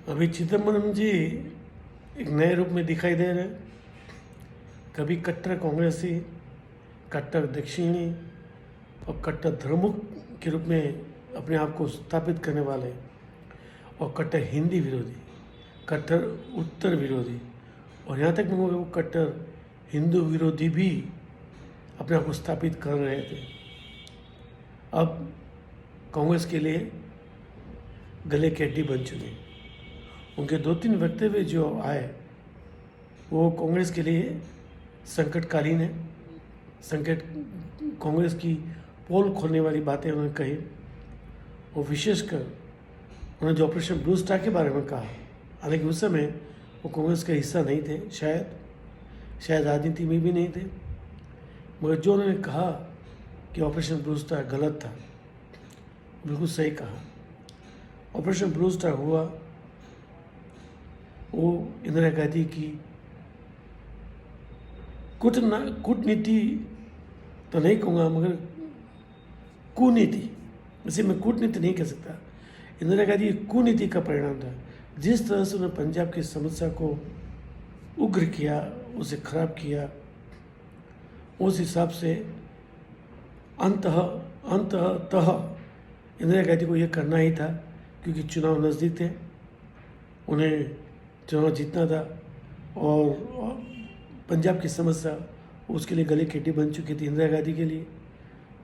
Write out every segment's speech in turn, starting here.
अभी चिदम्बरम जी एक नए रूप में दिखाई दे रहे हैं। कभी कट्टर कांग्रेसी, कट्टर दक्षिणी और कट्टर धर्मुख के रूप में अपने आप को स्थापित करने वाले, और कट्टर हिंदी विरोधी, कट्टर उत्तर विरोधी, और यहाँ तक वो कट्टर हिंदू विरोधी भी अपने आप को स्थापित कर रहे थे। अब कांग्रेस के लिए गले की हड्डी बन चुके। उनके 2-3 वक्तव्य जो आए वो कांग्रेस के लिए संकटकालीन है। कांग्रेस की पोल खोलने वाली बातें उन्होंने कही, और विशेषकर उन्होंने जो ऑपरेशन ब्लू स्टार के बारे में कहा, हालांकि उस समय वो कांग्रेस का हिस्सा नहीं थे, शायद राजनीति में भी नहीं थे, मगर जो उन्होंने कहा कि ऑपरेशन ब्लू स्टार गलत था, बिल्कुल सही कहा। ऑपरेशन ब्लू स्टार हुआ वो इंदिरा गांधी की कूटनीति तो नहीं कहूँगा, मगर कुनीति, इसे मैं कूटनीति नहीं कह सकता, इंदिरा गांधी की कुनीति का परिणाम था। जिस तरह से उन्होंने पंजाब की समस्या को उग्र किया, उसे खराब किया, उस हिसाब से अंततः इंदिरा गांधी को यह करना ही था, क्योंकि चुनाव नज़दीक थे, उन्हें चुनाव जीतना था, और पंजाब की समस्या उसके लिए गले की हड्डी बन चुकी थी इंदिरा गांधी के लिए।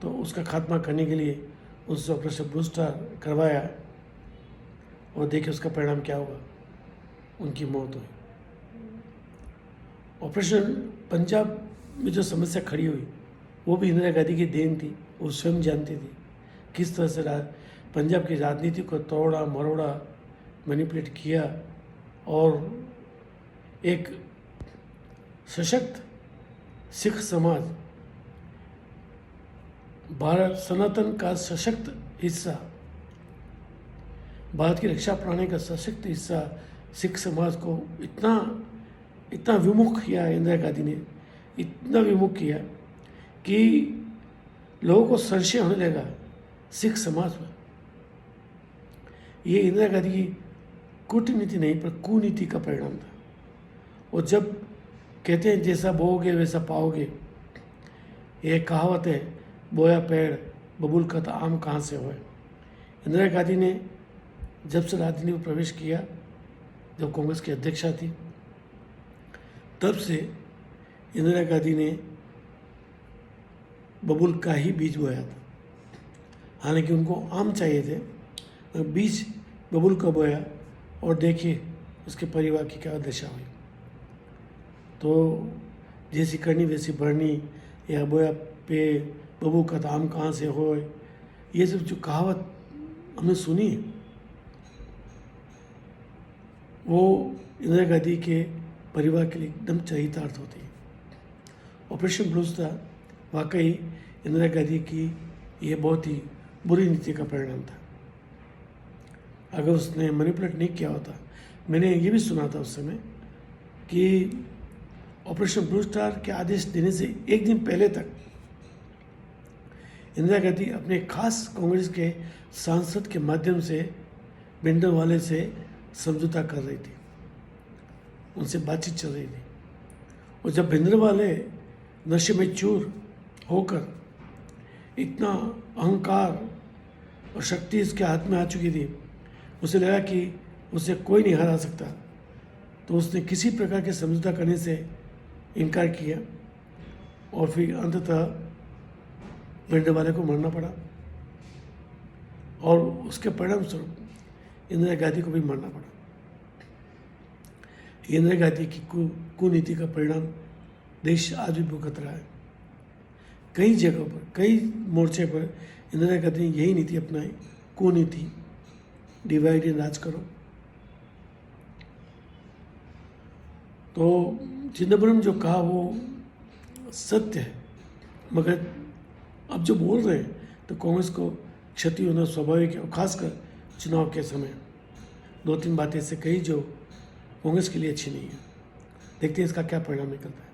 तो उसका खात्मा करने के लिए उससे ऑपरेशन ब्लू स्टार करवाया, और देखिए उसका परिणाम क्या हुआ, उनकी मौत हुई। ऑपरेशन पंजाब में जो समस्या खड़ी हुई वो भी इंदिरा गांधी की देन थी। वो स्वयं जानती थी किस तरह से पंजाब की राजनीति को तोड़ा मरोड़ा, मैनिपुलेट किया, और एक सशक्त सिख समाज, भारत सनातन का सशक्त हिस्सा, भारत की रक्षा प्रणाली का सशक्त हिस्सा सिख समाज को इतना विमुख किया इंदिरा गांधी ने, इतना विमुख किया कि लोगों को संशय होने लगा सिख समाज पर। ये इंदिरा गांधी की कूटनीति नहीं पर कुनीति का परिणाम था। और जब कहते हैं जैसा बोओगे वैसा पाओगे, ये कहावत है, बोया पेड़ बबूल का आम कहाँ से होए। इंदिरा गांधी ने जब से राजनीति में प्रवेश किया, जब कांग्रेस की अध्यक्षा थी, तब से इंदिरा गांधी ने बबूल का ही बीज बोया था। हालांकि उनको आम चाहिए थे, बीज बबूल का बोया, और देखिए उसके परिवार की क्या दशा हुई। तो जैसी करनी वैसी बढ़नी, या बोया पे बबू का आम कहाँ से हो, ये सब जो कहावत हमने सुनी है, वो इंदिरा गांधी के परिवार के लिए एकदम चरितार्थ होती है। ऑपरेशन ब्लू स्टार वाकई इंदिरा गांधी की ये बहुत ही बुरी नीति का परिणाम था। अगर उसने मैनिपुलेट नहीं किया होता, मैंने ये भी सुना था उस समय कि ऑपरेशन ब्लू स्टार के आदेश देने से एक दिन पहले तक इंदिरा गांधी अपने खास कांग्रेस के सांसद के माध्यम से भिंडरवाले से समझौता कर रही थी, उनसे बातचीत चल रही थी। और जब भिंडरवाले नशे में चूर होकर इतना अहंकार और शक्ति इसके हाथ में आ चुकी थी, उसे लगा कि उसे कोई नहीं हरा सकता, तो उसने किसी प्रकार के समझौता करने से इनकार किया, और फिर अंततः भिंडरवाले को मरना पड़ा, और उसके परिणाम स्वरूप इंदिरा गांधी को भी मरना पड़ा। इंदिरा गांधी की कुनीति का परिणाम देश आज भी भुगत रहा है। कई जगहों पर, कई मोर्चे पर इंदिरा गांधी ने यही नीति अपनाई, कुनीति, डिवाइड एंड राज करो। तो चिदम्बरम जो कहा वो सत्य है, मगर अब जो बोल रहे हैं तो कांग्रेस को क्षति होना स्वाभाविक है, और खासकर चुनाव के समय 2-3 बातें ऐसे कही जो कांग्रेस के लिए अच्छी नहीं है। देखते हैं इसका क्या परिणाम निकलता है।